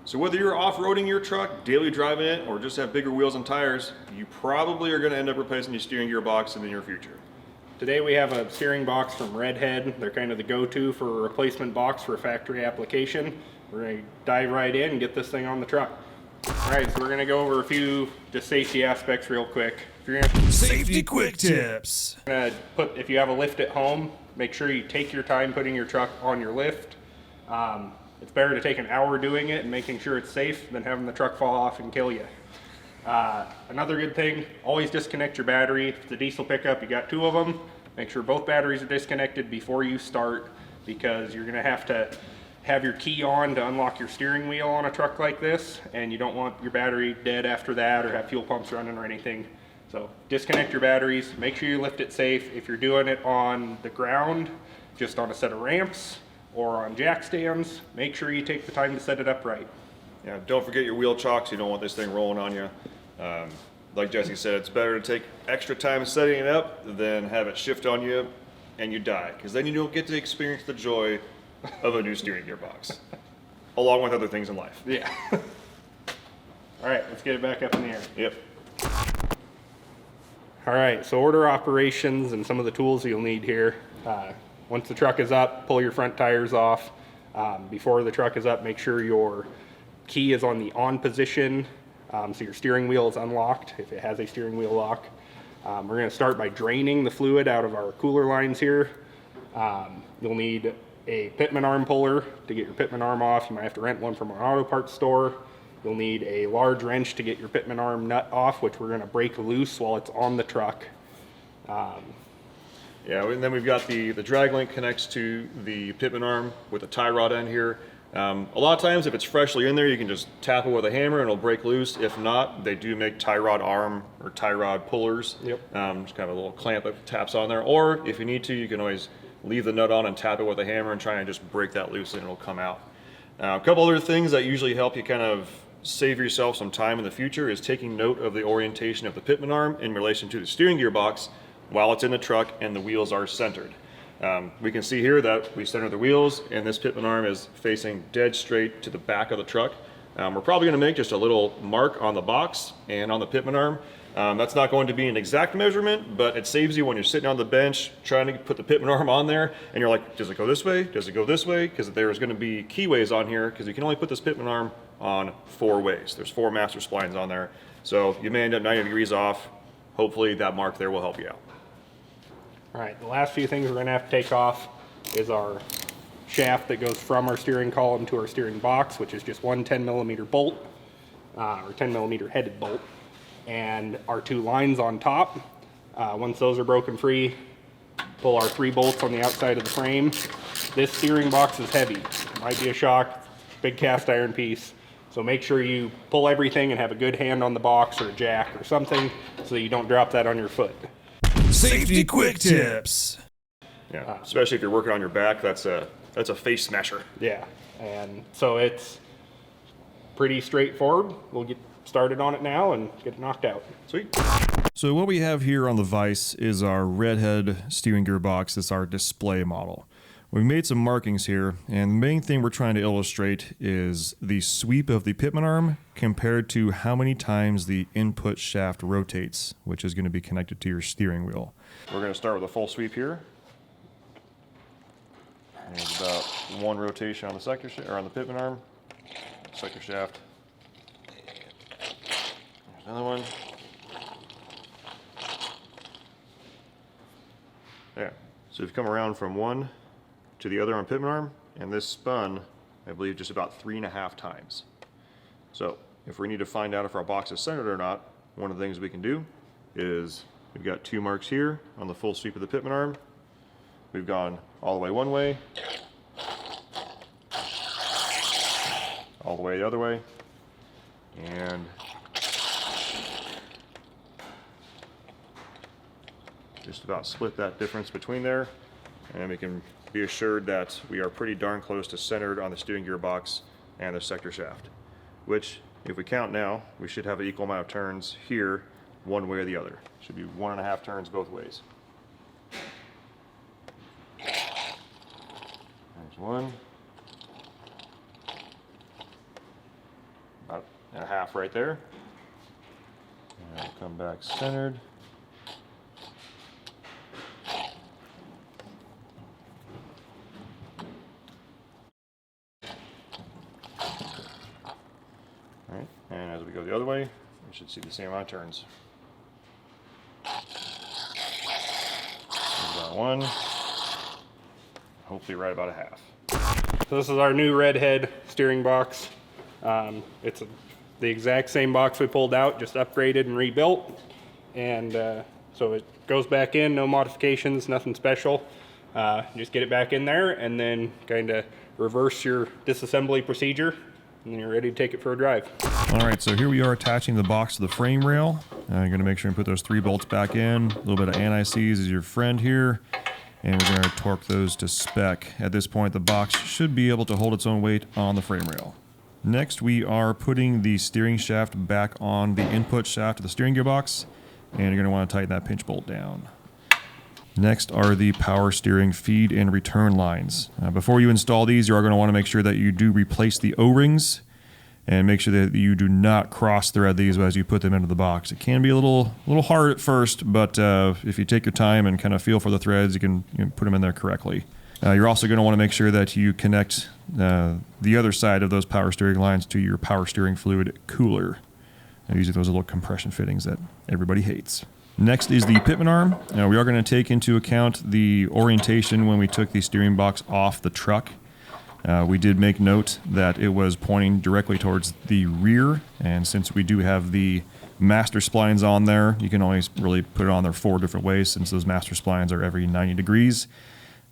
So whether you're off-roading your truck, daily driving it, or just have bigger wheels and tires, you probably are going to end up replacing your steering gear box in the near future. Today we have a steering box from Redhead. They're kind of the go-to for a replacement box for a factory application. We're going to dive right in and get this thing on the truck. All right, so we're going to go over a few just safety aspects real quick. If you're gonna, Safety quick tips. if you have a lift at home, make sure you take your time putting your truck on your lift. It's better to take an hour doing it and making sure it's safe than having the truck fall off and kill you. Another good thing, always disconnect your battery. If it's a diesel pickup, you got 2 of them. Make sure both batteries are disconnected before you start, because you're going to have your key on to unlock your steering wheel on a truck like this, and you don't want your battery dead after that or have fuel pumps running or anything. So disconnect your batteries, make sure you lift it safe. If you're doing it on the ground, just on a set of ramps or on jack stands, make sure you take the time to set it up right. Yeah, don't forget your wheel chocks. You don't want this thing rolling on you. Like Jesse said, it's better to take extra time setting it up than have it shift on you and you die, because then you don't get to experience the joy of a new steering gear box, along with other things in life. Yeah. All right, let's get it back up in the air. Yep. All right, so order operations and some of the tools you'll need here. Once the truck is up, pull your front tires off. Before the truck is up, make sure your key is on the on position, so your steering wheel is unlocked if it has a steering wheel lock. We're going to start by draining the fluid out of our cooler lines here. You'll need a pitman arm puller to get your pitman arm off. You might have to rent one from an auto parts store. You'll need a large wrench to get your pitman arm nut off, which we're going to break loose while it's on the truck. Yeah, and then we've got the drag link connects to the pitman arm with a tie rod end here. A lot of times if it's freshly in there, you can just tap it with a hammer and it'll break loose. If not, they do make tie rod arm or tie rod pullers. Yep. Just kind of a little clamp that taps on there. Or if you need to, you can always leave the nut on and tap it with a hammer and try and just break that loose and it'll come out. A couple other things that usually help you kind of save yourself some time in the future is taking note of the orientation of the pitman arm in relation to the steering gear box while it's in the truck and the wheels are centered. We can see here that we center the wheels and this pitman arm is facing dead straight to the back of the truck. We're probably going to make just a little mark on the box and on the pitman arm. That's not going to be an exact measurement, but it saves you when you're sitting on the bench trying to put the pitman arm on there and you're like, does it go this way? Does it go this way? Because there's going to be keyways on here, because you can only put this pitman arm on 4 ways. There's 4 master splines on there. So you may end up 90 degrees off. Hopefully that mark there will help you out. All right, the last few things we're going to have to take off is our shaft that goes from our steering column to our steering box, which is just one 10mm bolt, or 10mm headed bolt, and our 2 lines on top. Once those are broken free, pull our 3 bolts on the outside of the frame. This steering box is heavy. It might be a shock, big cast iron piece. So make sure you pull everything and have a good hand on the box or a jack or something so that you don't drop that on your foot. Safety quick tips. Yeah, especially if you're working on your back, that's a face smasher. Yeah, and so it's pretty straightforward. We'll get started on it now and get it knocked out. Sweet. So what we have here on the vise is our Redhead steering gear box. It's our display model. We've made some markings here, and the main thing we're trying to illustrate is the sweep of the pitman arm compared to how many times the input shaft rotates, which is going to be connected to your steering wheel. We're going to start with a full sweep here. There's about 1 rotation on the sector or on the pitman arm, sector shaft. There's another one. There. So we've come around from one to the other on pitman arm, and this spun, I believe, just about 3.5 times. So if we need to find out if our box is centered or not, one of the things we can do is we've got 2 marks here on the full sweep of the pitman arm. We've gone all the way one way, all the way the other way, and just about split that difference between there, and we can be assured that we are pretty darn close to centered on the steering gear box and the sector shaft, which, if we count now, we should have an equal amount of turns here, one way or the other. Should be 1.5 turns both ways. There's one. about 1.5 right there. And we'll come back centered. All right, and as we go the other way, we should see the same amount of turns. There's about 1. Hopefully right about 1/2. So this is our new redhead steering box. It's the exact same box we pulled out, just upgraded and rebuilt. And so it goes back in, no modifications, nothing special. Just get it back in there and then kind of reverse your disassembly procedure, and then you're ready to take it for a drive. All right, so here we are attaching the box to the frame rail. You're going to make sure and put those 3 bolts back in. A little bit of anti-seize is your friend here. And we're going to torque those to spec. At this point, the box should be able to hold its own weight on the frame rail. Next, we are putting the steering shaft back on the input shaft of the steering gearbox, and you're going to want to tighten that pinch bolt down. Next are the power steering feed and return lines. Before you install these, you are going to want to make sure that you do replace the O-rings and make sure that you do not cross thread these as you put them into the box. It can be a little hard at first, but if you take your time and kind of feel for the threads, you can put them in there correctly. You're also going to want to make sure that you connect the other side of those power steering lines to your power steering fluid cooler, using those little compression fittings that everybody hates. Next is the pitman arm. We are going to take into account the orientation when we took the steering box off the truck. We did make note that it was pointing directly towards the rear, and since we do have the master splines on there, you can always really put it on there 4 different ways since those master splines are every 90 degrees.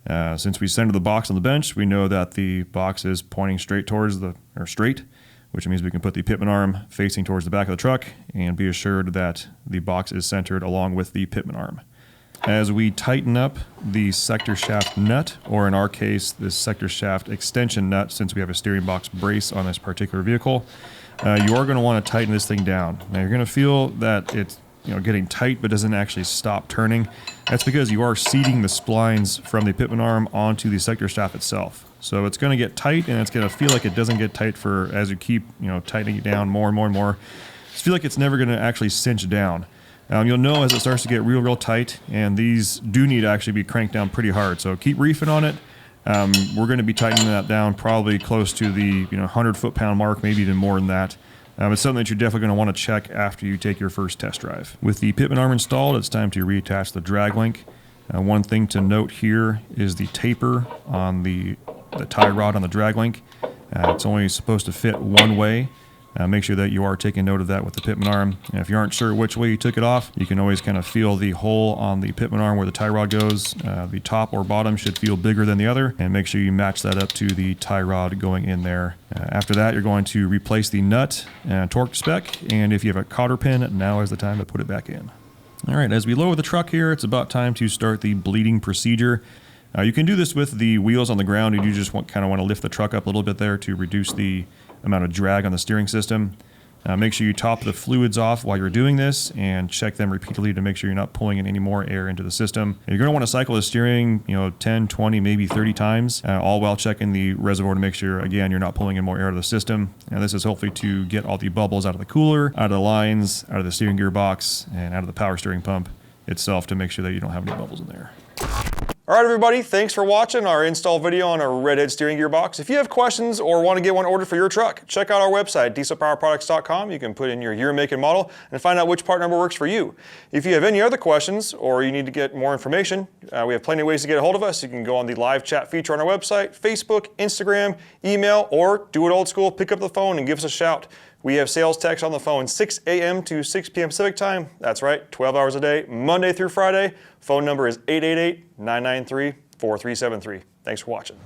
Since we centered the box on the bench, we know that the box is pointing straight towards straight, which means we can put the pitman arm facing towards the back of the truck and be assured that the box is centered along with the pitman arm. As we tighten up the sector shaft nut, or in our case, this sector shaft extension nut, since we have a steering box brace on this particular vehicle, you are going to want to tighten this thing down. Now you're going to feel that it's getting tight but doesn't actually stop turning. That's because you are seating the splines from the pitman arm onto the sector shaft itself. So it's going to get tight, and it's going to feel like it doesn't get tight as you keep tightening it down more and more and more. Just feel like it's never going to actually cinch down. You'll know as it starts to get real tight, and these do need to actually be cranked down pretty hard. So keep reefing on it. We're going to be tightening that down probably close to the 100 foot-pound mark, maybe even more than that. It's something that you're definitely going to want to check after you take your first test drive. With the pitman arm installed, it's time to reattach the drag link. One thing to note here is the taper on the tie rod on the drag link. It's only supposed to fit one way. Make sure that you are taking note of that with the pitman arm. And if you aren't sure which way you took it off, you can always kind of feel the hole on the pitman arm where the tie rod goes. The top or bottom should feel bigger than the other, and make sure you match that up to the tie rod going in there. After that, you're going to replace the nut and torque to spec, and if you have a cotter pin, now is the time to put it back in. All right, as we lower the truck here, it's about time to start the bleeding procedure. You can do this with the wheels on the ground, and you just kind of want to lift the truck up a little bit there to reduce the amount of drag on the steering system. Make sure you top the fluids off while you're doing this, and check them repeatedly to make sure you're not pulling in any more air into the system. You're going to want to cycle the steering 10, 20, maybe 30 times, all while checking the reservoir to make sure, again, you're not pulling in more air to the system. And this is hopefully to get all the bubbles out of the cooler, out of the lines, out of the steering gear box, and out of the power steering pump itself to make sure that you don't have any bubbles in there. All right, everybody, thanks for watching our install video on our redhead steering gear box. If you have questions or want to get one ordered for your truck, check out our website, dieselpowerproducts.com. You can put in your year, make, and model and find out which part number works for you. If you have any other questions or you need to get more information, we have plenty of ways to get a hold of us. You can go on the live chat feature on our website, Facebook, Instagram, email, or do it old school, pick up the phone and give us a shout. We have sales techs on the phone 6 a.m. to 6 p.m. Pacific time. That's right, 12 hours a day, Monday through Friday. Phone number is 888-993-4373. Thanks for watching.